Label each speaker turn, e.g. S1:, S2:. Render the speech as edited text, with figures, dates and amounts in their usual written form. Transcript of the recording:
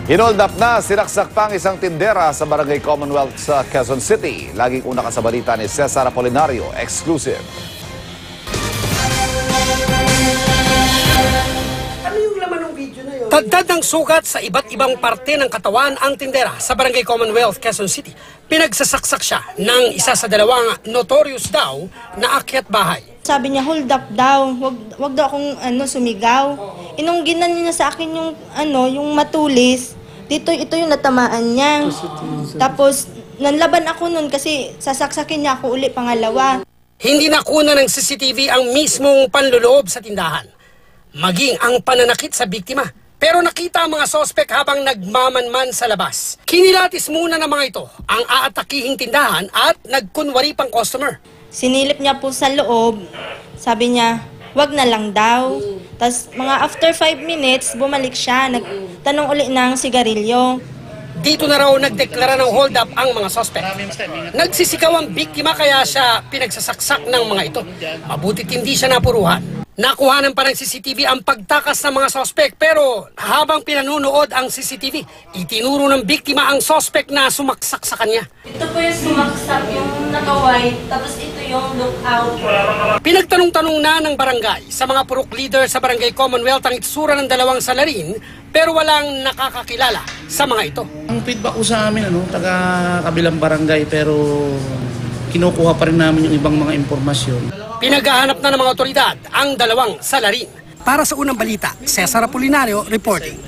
S1: Hinold up na, sinaksak pang isang tindera sa Barangay Commonwealth sa Quezon City. Lagi kong nakasabalita ni Cesar Apolinario, exclusive.
S2: Ano yung laman ng video na yun?
S3: Tagdad ng sugat sa iba't ibang parte ng katawan ang tindera sa Barangay Commonwealth, Quezon City. Pinagsasaksak siya ng isa sa dalawang notorious daw na akyat bahay.
S4: Sabi niya, hold up daw, wag daw akong sumigaw. Inungginan niya sa akin yung matulis. Ito yung natamaan niya. Tapos, nanlaban ako nun kasi sasaksakin niya ako uli pangalawa.
S3: Hindi nakuna ng CCTV ang mismong panluloob sa tindahan, maging ang pananakit sa biktima. Pero nakita ang mga sospek habang nagmamanman sa labas. Kinilatis muna ng mga ito ang aatakihing tindahan at nagkunwari pang customer.
S4: Sinilip niya po sa loob. Sabi niya, wag na lang daw. Tapos mga after 5 minutes, bumalik siya. Nagtanong uli ng sigarilyo.
S3: Dito na raw nagdeklara ng hold up ang mga sospek. Nagsisikaw ang biktima kaya siya pinagsasaksak ng mga ito. Mabutit hindi siya napuruhan. Nakuhanan pa ng CCTV ang pagtakas ng mga sospek pero habang pinanunood ang CCTV, itinuro ng biktima ang sospek na sumaksak sa kanya.
S4: Ito po yung sumaksak, yung naka-white, tapos ito yung lookout.
S3: Pinagtanong-tanong na ng barangay sa mga purok leader sa Barangay Commonwealth ang itsura ng dalawang salarin pero walang nakakakilala sa mga ito.
S5: Ang feedback ko sa amin, taga kabilang barangay pero kinukuha pa rin namin yung ibang mga impormasyon.
S3: Pinaghahanap na ng mga otoridad ang dalawang salarin. Para sa unang balita, Cesar Apolinario reporting.